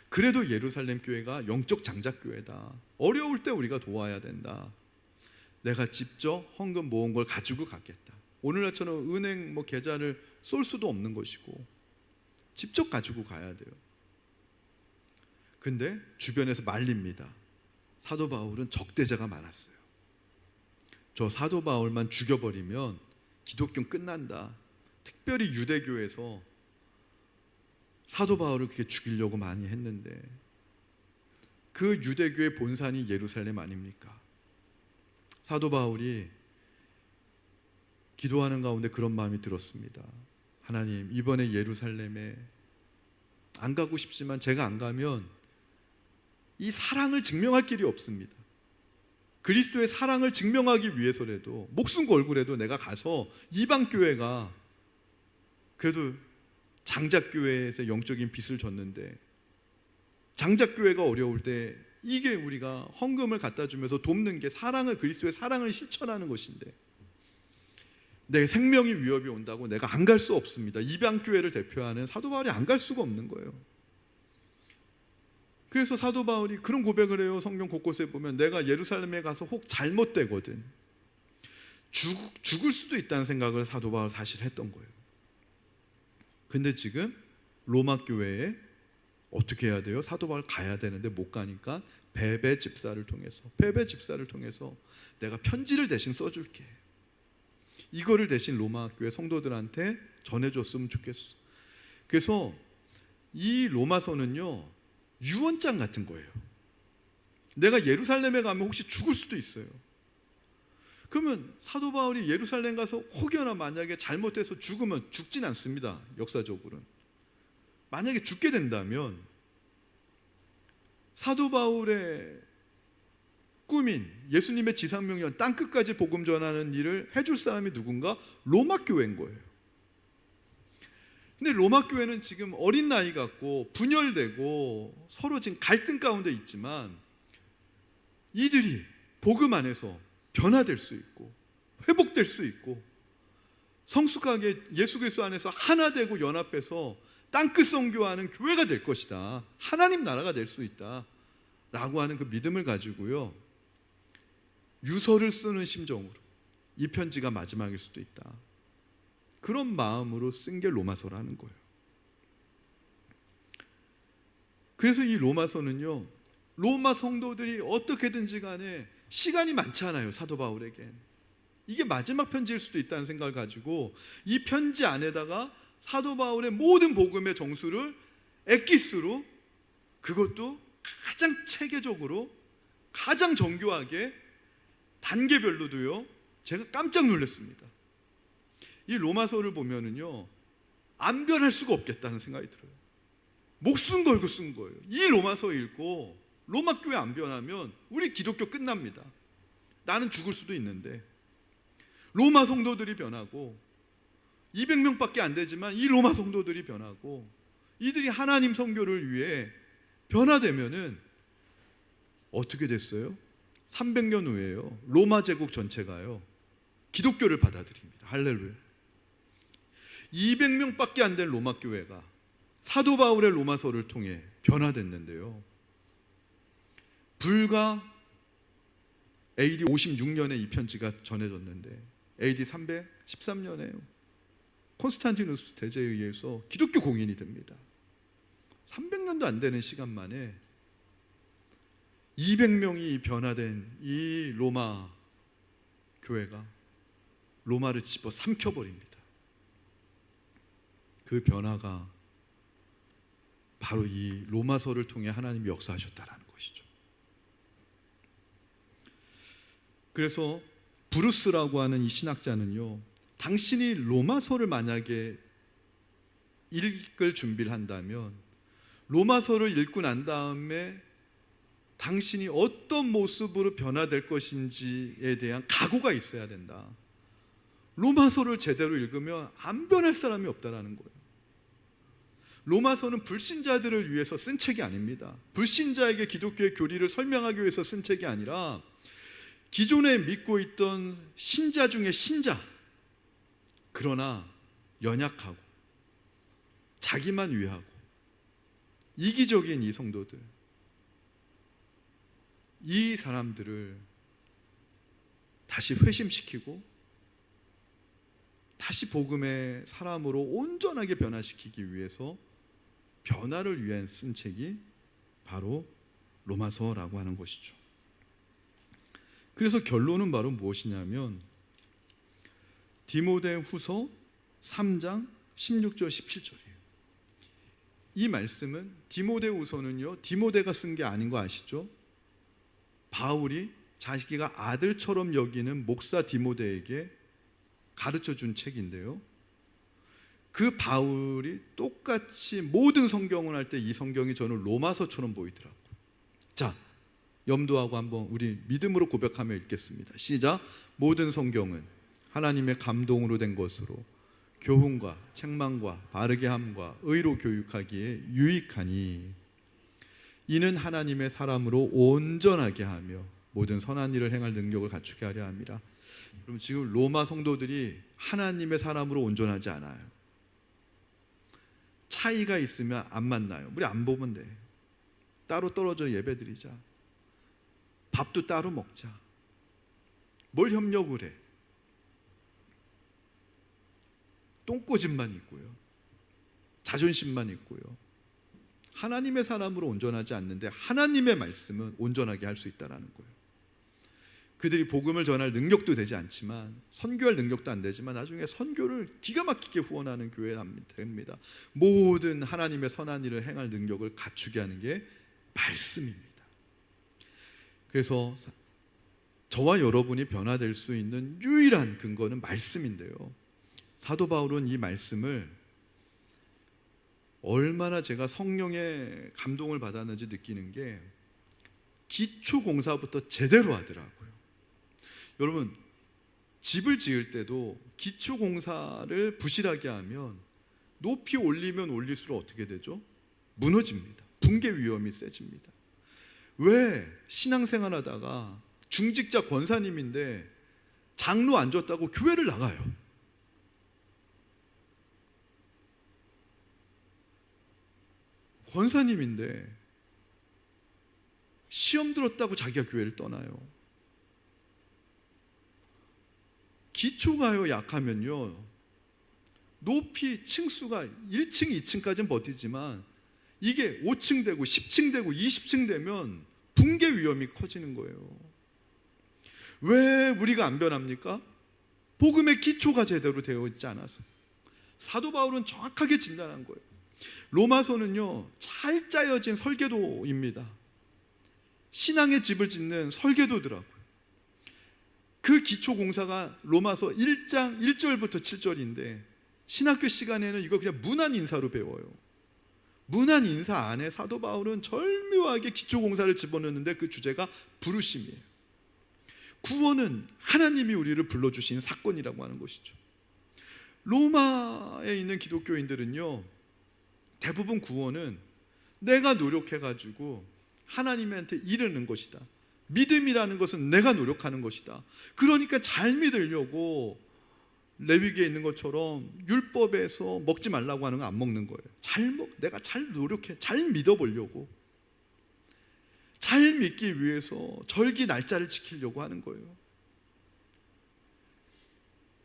그래도 예루살렘 교회가 영적 장작 교회다. 어려울 때 우리가 도와야 된다. 내가 직접 헌금 모은 걸 가지고 가겠다. 오늘날처럼 은행 계좌를 쏠 수도 없는 것이고 직접 가지고 가야 돼요. 근데 주변에서 말립니다. 사도 바울은 적대자가 많았어요. 저 사도 바울만 죽여버리면 기독교는 끝난다. 특별히 유대교에서 사도 바울을 그렇게 죽이려고 많이 했는데 그 유대교의 본산이 예루살렘 아닙니까? 사도 바울이 기도하는 가운데 그런 마음이 들었습니다. 하나님, 이번에 예루살렘에 안 가고 싶지만 제가 안 가면 이 사랑을 증명할 길이 없습니다. 그리스도의 사랑을 증명하기 위해서라도 목숨 걸고라도 내가 가서 이방 교회가 그래도 장작교회에서 영적인 빚을 졌는데 장작교회가 어려울 때 이게 우리가 헌금을 갖다 주면서 돕는 게 그리스도의 사랑을 실천하는 것인데 내 생명이 위협이 온다고 내가 안 갈 수 없습니다. 이방교회를 대표하는 사도 바울이 안 갈 수가 없는 거예요. 그래서 사도 바울이 그런 고백을 해요. 성경 곳곳에 보면 내가 예루살렘에 가서 혹 잘못되거든 죽을 수도 있다는 생각을 사도 바울 사실 했던 거예요. 근데 지금 로마 교회에 어떻게 해야 돼요? 사도 바울 가야 되는데 못 가니까 베베 집사를 통해서 내가 편지를 대신 써줄게. 이거를 대신 로마 교회 성도들한테 전해줬으면 좋겠어. 그래서 이 로마서는요 유언장 같은 거예요. 내가 예루살렘에 가면 혹시 죽을 수도 있어요. 그러면 사도 바울이 예루살렘 가서 혹여나 만약에 잘못해서 죽으면 죽진 않습니다. 역사적으로는. 만약에 죽게 된다면 사도 바울의 꿈인 예수님의 지상명령 땅끝까지 복음 전하는 일을 해줄 사람이 누군가? 로마 교회인 거예요. 근데 로마 교회는 지금 어린 나이 같고 분열되고 서로 지금 갈등 가운데 있지만 이들이 복음 안에서 변화될 수 있고 회복될 수 있고 성숙하게 예수 그리스도 안에서 하나 되고 연합해서 땅끝 선교하는 교회가 될 것이다. 하나님 나라가 될 수 있다 라고 하는 그 믿음을 가지고요 유서를 쓰는 심정으로 이 편지가 마지막일 수도 있다. 그런 마음으로 쓴 게 로마서라는 거예요. 그래서 이 로마서는요 로마 성도들이 어떻게든지 간에 시간이 많지 않아요. 사도 바울에겐 이게 마지막 편지일 수도 있다는 생각을 가지고 이 편지 안에다가 사도 바울의 모든 복음의 정수를 엑기스로 그것도 가장 체계적으로 가장 정교하게 단계별로도요 제가 깜짝 놀랐습니다. 이 로마서를 보면은요 안 변할 수가 없겠다는 생각이 들어요. 목숨 걸고 쓴 거예요. 이 로마서 읽고 로마 교회 안 변하면 우리 기독교 끝납니다. 나는 죽을 수도 있는데 로마 성도들이 변하고 200명밖에 안 되지만 이 로마 성도들이 변하고 이들이 하나님 선교를 위해 변화되면은 어떻게 됐어요? 300년 후에요 로마 제국 전체가요 기독교를 받아들입니다. 할렐루야. 200명밖에 안 된 로마 교회가 사도 바울의 로마서를 통해 변화됐는데요 불과 AD 56년에 이 편지가 전해졌는데 AD 313년에 콘스탄티누스 대제에 의해서 기독교 공인이 됩니다. 300년도 안 되는 시간 만에 200명이 변화된 이 로마 교회가 로마를 집어 삼켜버립니다. 그 변화가 바로 이 로마서를 통해 하나님이 역사하셨다라는 것이죠. 그래서 브루스라고 하는 이 신학자는요 당신이 로마서를 만약에 읽을 준비를 한다면 로마서를 읽고 난 다음에 당신이 어떤 모습으로 변화될 것인지에 대한 각오가 있어야 된다. 로마서를 제대로 읽으면 안 변할 사람이 없다라는 거예요. 로마서는 불신자들을 위해서 쓴 책이 아닙니다. 불신자에게 기독교의 교리를 설명하기 위해서 쓴 책이 아니라 기존에 믿고 있던 신자 중에 신자, 그러나 연약하고 자기만 위하고 이기적인 이 성도들, 이 사람들을 다시 회심시키고 다시 복음의 사람으로 온전하게 변화시키기 위해서 변화를 위한 쓴 책이 바로 로마서라고 하는 것이죠. 그래서 결론은 바로 무엇이냐면 디모데후서 3장 16절 17절이에요. 이 말씀은 디모데후서는요, 디모데가 쓴 게 아닌 거 아시죠? 바울이 자기가 아들처럼 여기는 목사 디모데에게 가르쳐 준 책인데요, 그 바울이 똑같이 모든 성경을 할 때 이 성경이 저는 로마서처럼 보이더라고요. 자, 염두하고 한번 우리 믿음으로 고백하며 읽겠습니다. 시작. 모든 성경은 하나님의 감동으로 된 것으로 교훈과 책망과 바르게 함과 의로 교육하기에 유익하니 이는 하나님의 사람으로 온전하게 하며 모든 선한 일을 행할 능력을 갖추게 하려 함이라. 그럼 지금 로마 성도들이 하나님의 사람으로 온전하지 않아요. 차이가 있으면 안 만나요. 우리 안 보면 돼. 따로 떨어져 예배드리자. 밥도 따로 먹자. 뭘 협력을 해? 똥꼬집만 있고요, 자존심만 있고요. 하나님의 사람으로 온전하지 않는데 하나님의 말씀은 온전하게 할 수 있다는 거예요. 그들이 복음을 전할 능력도 되지 않지만, 선교할 능력도 안 되지만 나중에 선교를 기가 막히게 후원하는 교회 됩니다. 모든 하나님의 선한 일을 행할 능력을 갖추게 하는 게 말씀입니다. 그래서 저와 여러분이 변화될 수 있는 유일한 근거는 말씀인데요, 사도 바울은 이 말씀을 얼마나 제가 성령의 감동을 받았는지 느끼는 게 기초 공사부터 제대로 하더라고요. 여러분, 집을 지을 때도 기초 공사를 부실하게 하면 높이 올리면 올릴수록 어떻게 되죠? 무너집니다. 붕괴 위험이 세집니다. 왜 신앙생활 하다가 중직자 권사님인데 장로 안 줬다고 교회를 나가요? 권사님인데 시험 들었다고 자기가 교회를 떠나요. 기초가요 약하면요, 높이 층수가 1층, 2층까지는 버티지만 이게 5층 되고 10층 되고 20층 되면 붕괴 위험이 커지는 거예요. 왜 우리가 안 변합니까? 복음의 기초가 제대로 되어 있지 않아서. 사도 바울은 정확하게 진단한 거예요. 로마서는요, 잘 짜여진 설계도입니다. 신앙의 집을 짓는 설계도더라고요. 그 기초 공사가 로마서 1장 1절부터 7절인데 신학교 시간에는 이거 그냥 문안 인사로 배워요. 문안 인사 안에 사도 바울은 절묘하게 기초 공사를 집어넣는데 그 주제가 부르심이에요. 구원은 하나님이 우리를 불러주신 사건이라고 하는 것이죠. 로마에 있는 기독교인들은요, 대부분 구원은 내가 노력해가지고 하나님한테 이르는 것이다. 믿음이라는 것은 내가 노력하는 것이다. 그러니까 잘 믿으려고 레위기에 있는 것처럼 율법에서 먹지 말라고 하는 거 안 먹는 거예요. 내가 잘 노력해, 잘 믿어보려고, 잘 믿기 위해서 절기 날짜를 지키려고 하는 거예요.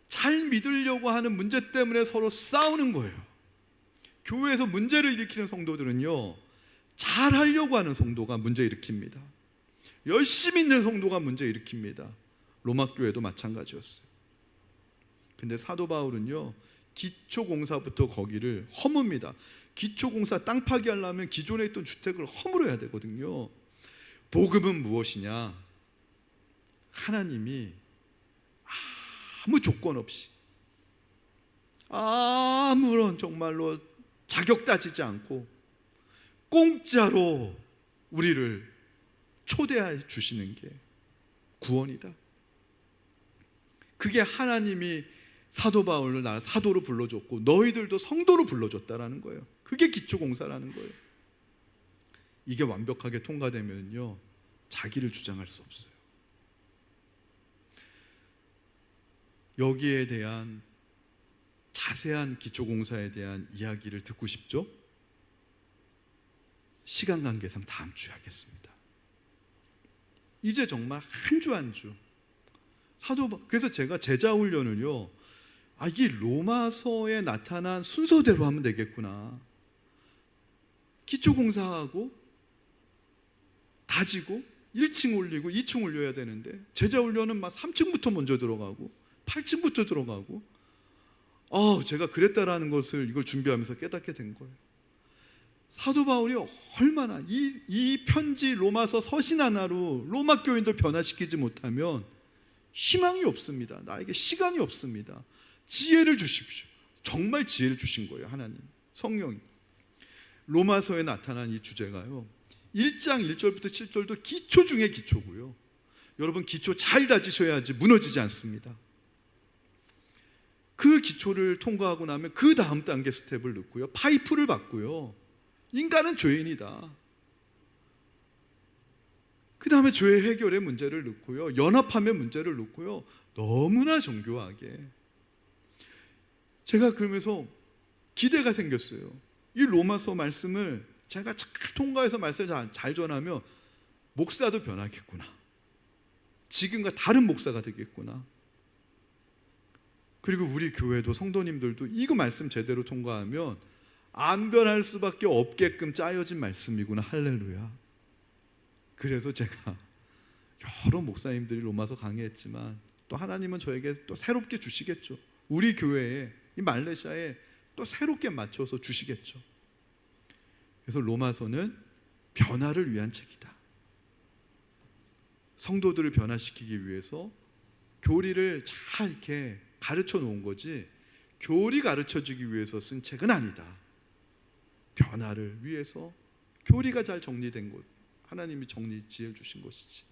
잘 믿으려고 하는 문제 때문에 서로 싸우는 거예요. 교회에서 문제를 일으키는 성도들은요, 잘하려고 하는 성도가 문제 일으킵니다. 열심히 있는 성도가 문제 일으킵니다. 로마 교회도 마찬가지였어요. 근데 사도 바울은요, 기초공사부터 거기를 허뭅니다. 기초공사 땅 파기하려면 기존에 있던 주택을 허물어야 되거든요. 복음은 무엇이냐? 하나님이 아무 조건 없이, 아무런 정말로 자격 따지지 않고 공짜로 우리를 초대해 주시는 게 구원이다. 그게 하나님이 사도 바울을 사도로 불러줬고 너희들도 성도로 불러줬다라는 거예요. 그게 기초공사라는 거예요. 이게 완벽하게 통과되면요, 자기를 주장할 수 없어요. 여기에 대한 자세한 기초공사에 대한 이야기를 듣고 싶죠? 시간 관계상 다음 주에 하겠습니다. 이제 정말 한 주 한 주 그래서 제가 제자 훈련을요, 이게 로마서에 나타난 순서대로 하면 되겠구나. 기초공사하고 다지고 1층 올리고 2층 올려야 되는데 제자 훈련은 막 3층부터 먼저 들어가고 8층부터 들어가고, 제가 그랬다라는 것을 이걸 준비하면서 깨닫게 된 거예요. 사도 바울이 얼마나 이 편지 로마서 서신 하나로 로마 교인들 변화시키지 못하면 희망이 없습니다. 나에게 시간이 없습니다. 지혜를 주십시오. 정말 지혜를 주신 거예요. 하나님, 성령이. 로마서에 나타난 이 주제가요, 1장 1절부터 7절도 기초 중에 기초고요. 여러분, 기초 잘 다지셔야지 무너지지 않습니다. 그 기초를 통과하고 나면 그 다음 단계 스텝을 넣고요, 파이프를 받고요, 인간은 죄인이다, 그 다음에 죄 해결의 문제를 넣고요, 연합함의 문제를 넣고요, 너무나 정교하게. 제가 그러면서 기대가 생겼어요. 이 로마서 말씀을 제가 잘 통과해서 말씀을 잘 전하면 목사도 변하겠구나, 지금과 다른 목사가 되겠구나. 그리고 우리 교회도 성도님들도 이거 말씀 제대로 통과하면 안 변할 수밖에 없게끔 짜여진 말씀이구나. 할렐루야. 그래서 제가 여러 목사님들이 로마서 강의했지만 또 하나님은 저에게 또 새롭게 주시겠죠. 우리 교회에, 이 말레이시아에 또 새롭게 맞춰서 주시겠죠. 그래서 로마서는 변화를 위한 책이다. 성도들을 변화시키기 위해서 교리를 잘 이렇게 가르쳐 놓은 거지, 교리 가르쳐 주기 위해서 쓴 책은 아니다. 변화를 위해서 교리가 잘 정리된 것, 하나님이 정리 지혜 주신 것이지.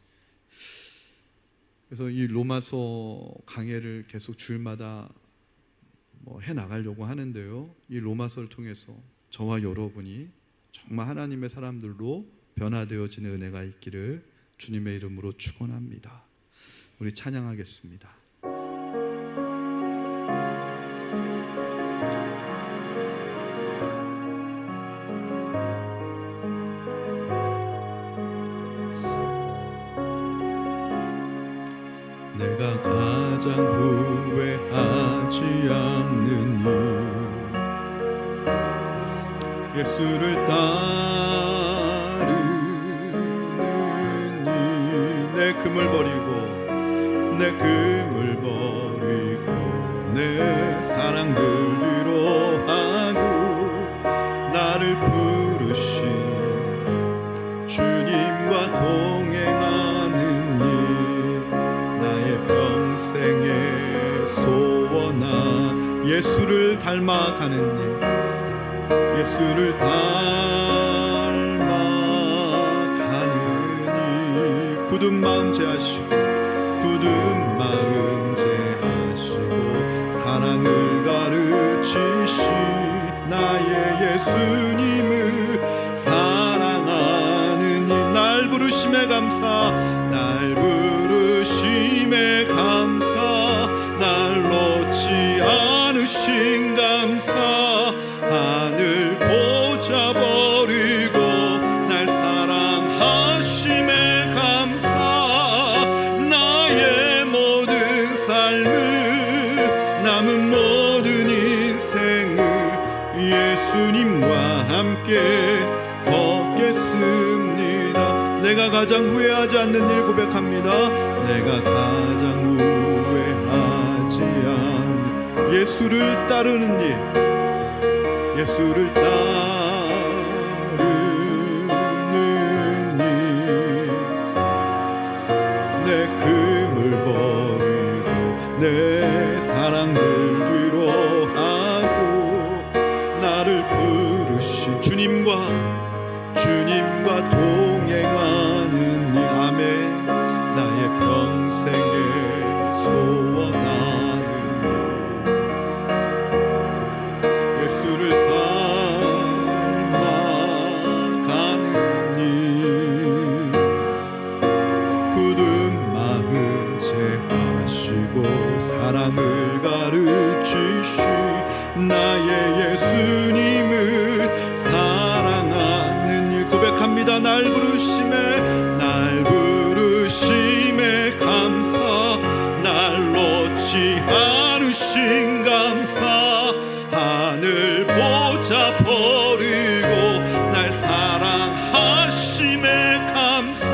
그래서 이 로마서 강해를 계속 주일마다 해 나가려고 하는데요, 이 로마서를 통해서 저와 여러분이 정말 하나님의 사람들로 변화되어지는 은혜가 있기를 주님의 이름으로 축원합니다. 우리 찬양하겠습니다. 내가 가장 후회하지 않는 일, 예수를 따르는 일. 내 금을 버리고 내 사랑들 위로하고 나를 부르신 주님과 동행하는 일, 나의 평생의 소원아, 예수를 닮아가는 일, 예수를 닮아가는 일. 굳은 마음 제하시고 사랑을 가르치시 나의 예수님을 사랑하는 이, 날 부르심에 감사, 날 부르심에 감사, 날 놓지 않으신 감사, 하늘 보좌 버리고 날 사랑하심에 감사, 나의 모든 삶을, 남은 모든 인생을 예수님과 함께 걷겠습니다. 내가 가장 후회하지 않는 일 고백합니다. 내가 가장 후회하지 않는 예수를 따르는 일, 예수를 따르는 일, 내 금을 버리고 내 사랑들 위로하고 나를 부르신 주님과 동행하는 일, 아멘. 나의 평생에 소원하는 일, 예수를 보이고 사랑을 가르치신 나의 예수님을 사랑하는 일 고백합니다. 날 부르심에 감사, 날 놓지 않으신 감사, 하늘 보좌 버리고 날 사랑하심에 감사,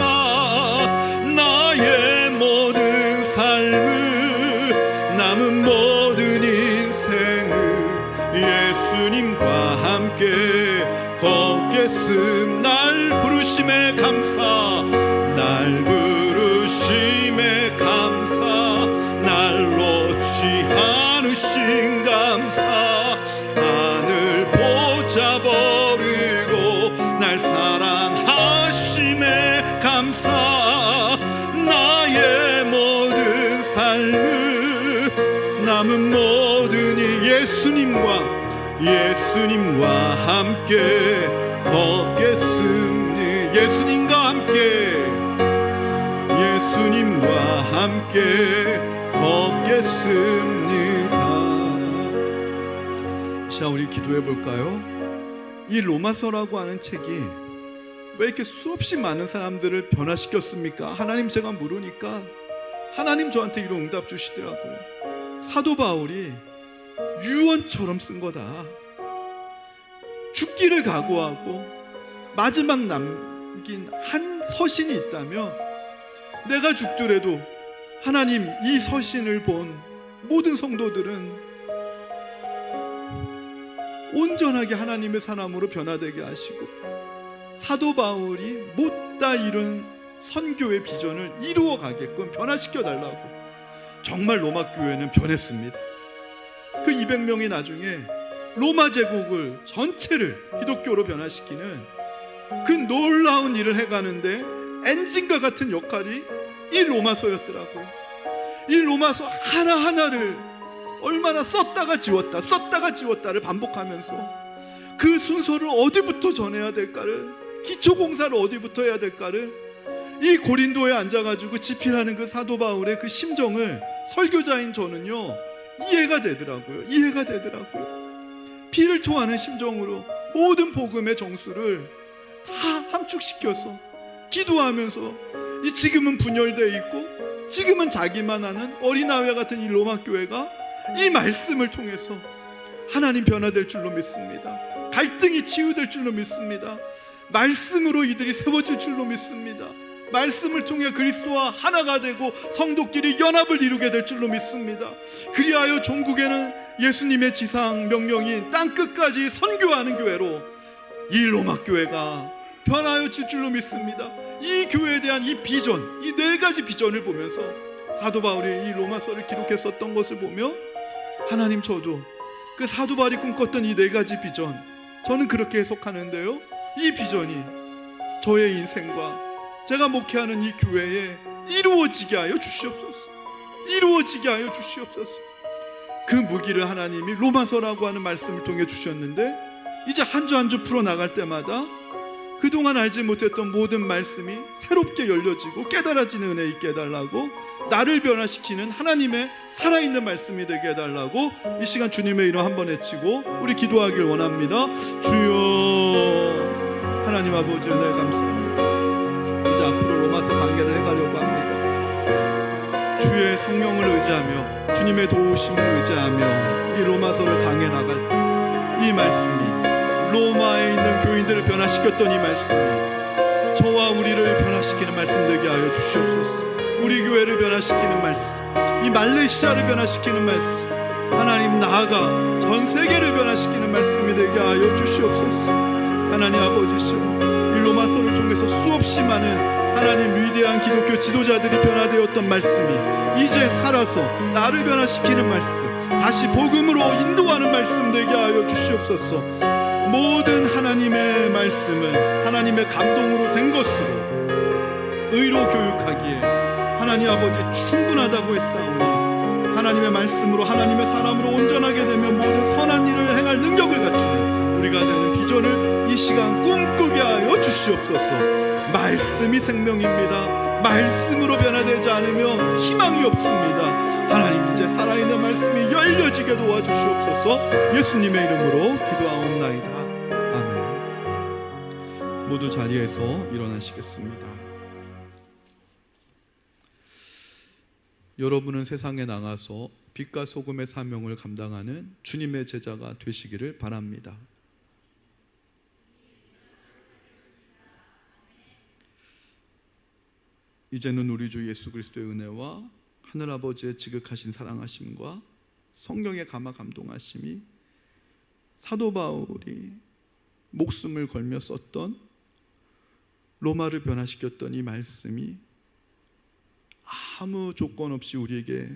나의 모든 삶을 남은 모든 인생을 예수님과 함께 걷겠음. 날 부르심에 감사, 날 부르심에 감사, 날 놓지 않으신 감사, 하늘 보좌 버리고 날 사랑하심에 감사, 나의 모든 삶을 남은 모든 이 예수님과 함께 걷겠습니다. 예수님과 함께 걷겠습니다. 자, 우리 기도해 볼까요? 이 로마서라고 하는 책이 왜 이렇게 수없이 많은 사람들을 변화시켰습니까? 하나님, 제가 물으니까 하나님 저한테 이런 응답 주시더라고요. 사도 바울이 유언처럼 쓴 거다. 죽기를 각오하고 마지막 남긴 한 서신이 있다면, 내가 죽더라도 하나님, 이 서신을 본 모든 성도들은 온전하게 하나님의 사람으로 변화되게 하시고 사도 바울이 못다 이룬 선교의 비전을 이루어 가게끔 변화시켜 달라고. 정말 로마 교회는 변했습니다. 그 200명이 나중에 로마 제국을 전체를 기독교로 변화시키는 그 놀라운 일을 해가는데 엔진과 같은 역할이 이 로마서였더라고요. 이 로마서 하나하나를 얼마나 썼다가 지웠다를 반복하면서 그 순서를 어디부터 전해야 될까를, 기초공사를 어디부터 해야 될까를 이 고린도에 앉아가지고 집필하는 그 사도 바울의 그 심정을 설교자인 저는요 이해가 되더라고요. 피를 토하는 심정으로 모든 복음의 정수를 다 함축시켜서 기도하면서, 이 지금은 분열되어 있고 지금은 자기만 하는 어린아이와 같은 이 로마 교회가 이 말씀을 통해서 하나님 변화될 줄로 믿습니다. 갈등이 치유될 줄로 믿습니다. 말씀으로 이들이 세워질 줄로 믿습니다. 말씀을 통해 그리스도와 하나가 되고 성도끼리 연합을 이루게 될 줄로 믿습니다. 그리하여 종국에는 예수님의 지상 명령인 땅끝까지 선교하는 교회로 이 로마 교회가 변화여질 줄로 믿습니다. 이 교회에 대한 이 비전, 이 4가지 비전을 보면서 사도 바울이 이 로마서를 기록했었던 것을 보며, 하나님, 저도 그 사도 바울이 꿈꿨던 이 4가지 비전, 저는 그렇게 해석하는데요, 이 비전이 저의 인생과 제가 목회하는 이 교회에 이루어지게 하여 주시옵소서. 그 무기를 하나님이 로마서라고 하는 말씀을 통해 주셨는데, 이제 한 주 한 주 풀어나갈 때마다 그동안 알지 못했던 모든 말씀이 새롭게 열려지고 깨달아지는 은혜 있게 해달라고, 나를 변화시키는 하나님의 살아있는 말씀이 되게 해달라고 이 시간 주님의 이름 한번 외치고 우리 기도하길 원합니다. 주여, 하나님 아버지 은혜 감사합니다. 이제 앞으로 로마서 강해를 해가려고 합니다. 주의 성령을 의지하며 주님의 도우심을 의지하며 이 로마서를 강해 나갈 때 이 말씀이, 로마에 있는 교인들을 변화시켰던 이 말씀이 저와 우리를 변화시키는 말씀 되게 하여 주시옵소서. 우리 교회를 변화시키는 말씀, 이 말레이시아를 변화시키는 말씀, 하나님 나아가 전 세계를 변화시키는 말씀이 되게 하여 주시옵소서. 하나님 아버지시여, 이 로마서를 통해서 수없이 많은 하나님 위대한 기독교 지도자들이 변화되었던 말씀이 이제 살아서 나를 변화시키는 말씀, 다시 복음으로 인도하는 말씀 되게 하여 주시옵소서. 모든 하나님의 말씀은 하나님의 감동으로 된 것으로 의로 교육하기에 하나님 아버지 충분하다고 했사오니, 하나님의 말씀으로 하나님의 사람으로 온전하게 되면 모든 선한 일을 행할 능력을 갖추는 우리가 되는 비전을 이 시간 꿈꾸게 하여 주시옵소서. 말씀이 생명입니다. 말씀으로 변화되지 않으면 희망이 없습니다. 하나님, 이제 살아있는 말씀이 열려지게 도와주시옵소서. 예수님의 이름으로 기도하옵나이다. 아멘. 모두 자리에서 일어나시겠습니다. 여러분은 세상에 나가서 빛과 소금의 사명을 감당하는 주님의 제자가 되시기를 바랍니다. 이제는 우리 주 예수 그리스도의 은혜와 하늘아버지의 지극하신 사랑하심과 성령의 감화 감동하심이 사도 바울이 목숨을 걸며 썼던 로마를 변화시켰던 이 말씀이 아무 조건 없이 우리에게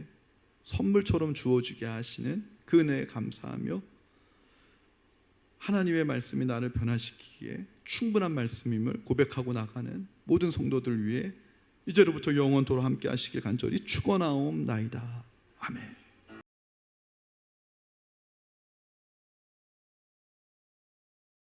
선물처럼 주어지게 하시는 그 은혜에 감사하며 하나님의 말씀이 나를 변화시키기에 충분한 말씀임을 고백하고 나가는 모든 성도들 위해 이제로부터 영원토록 함께 하시길 간절히 축원하옵나이다. 아멘.